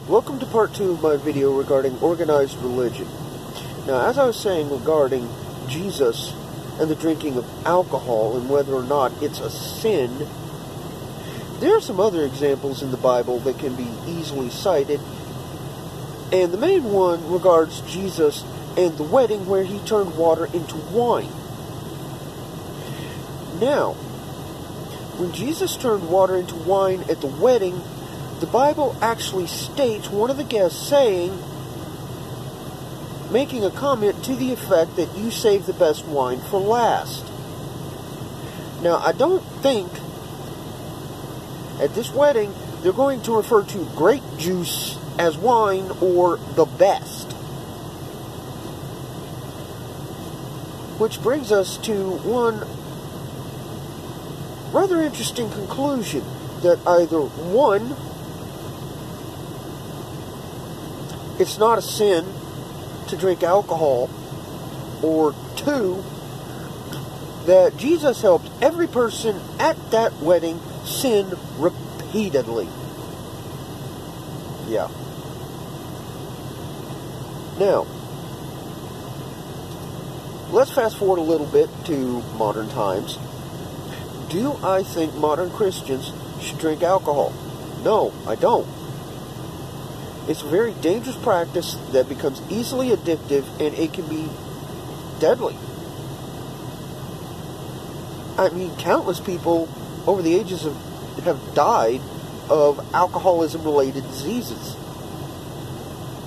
Welcome to part 2 of my video regarding organized religion. Now, as I was saying regarding Jesus and the drinking of alcohol and whether or not it's a sin, there are some other examples in the Bible that can be easily cited, and the main one regards Jesus and the wedding where he turned water into wine. Now, when Jesus turned water into wine at the wedding, the Bible actually states one of the guests saying, making a comment to the effect that you save the best wine for last. Now, I don't think at this wedding they're going to refer to grape juice as wine or the best. Which brings us to one rather interesting conclusion that either one, it's not a sin to drink alcohol, or two, that Jesus helped every person at that wedding sin repeatedly. Yeah. Now, let's fast forward a little bit to modern times. Do I think modern Christians should drink alcohol? No, I don't. It's a very dangerous practice that becomes easily addictive, and it can be deadly. I mean, countless people over the ages have died of alcoholism-related diseases.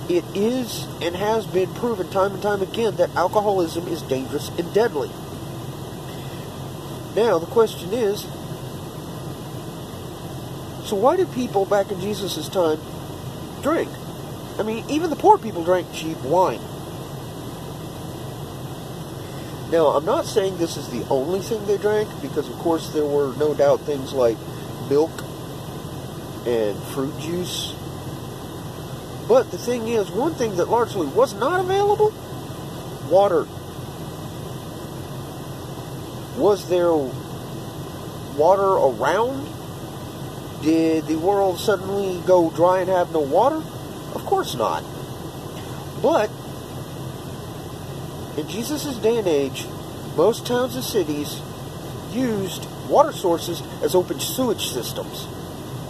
It is and has been proven time and time again that alcoholism is dangerous and deadly. Now, the question is, so why did people back in Jesus' time drink? I mean, even the poor people drank cheap wine. Now, I'm not saying this is the only thing they drank, because of course there were no doubt things like milk and fruit juice. But the thing is, one thing that largely was not available: water. Was there water around? Did the world suddenly go dry and have no water? Of course not. But in Jesus' day and age, most towns and cities used water sources as open sewage systems,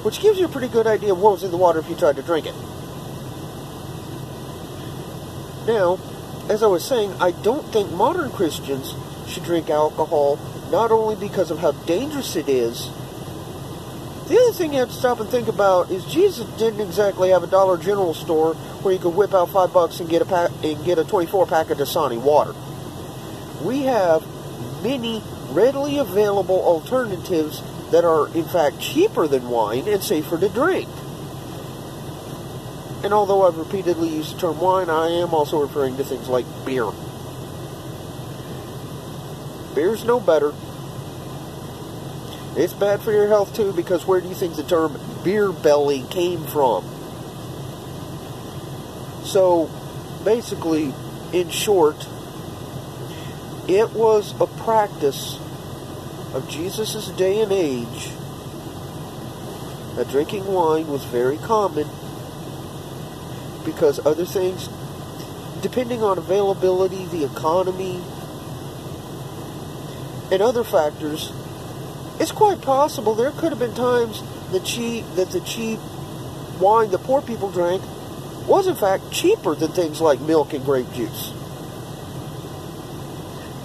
which gives you a pretty good idea of what was in the water if you tried to drink it. Now, as I was saying, I don't think modern Christians should drink alcohol, not only because of how dangerous it is. The other thing you have to stop and think about is Jesus didn't exactly have a Dollar General store where you could whip out $5 and get a 24-pack of Dasani water. We have many readily available alternatives that are in fact cheaper than wine and safer to drink. And although I've repeatedly used the term wine, I am also referring to things like beer. Beer's no better. It's bad for your health too, because where do you think the term beer belly came from? So, basically, in short, it was a practice of Jesus' day and age that drinking wine was very common, because other things, depending on availability, the economy, and other factors, it's quite possible there could have been times that the cheap wine that poor people drank was in fact cheaper than things like milk and grape juice.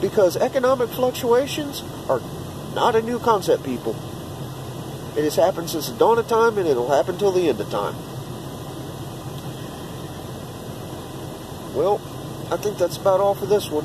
Because economic fluctuations are not a new concept, people. It has happened since the dawn of time, and it'll happen till the end of time. Well, I think that's about all for this one.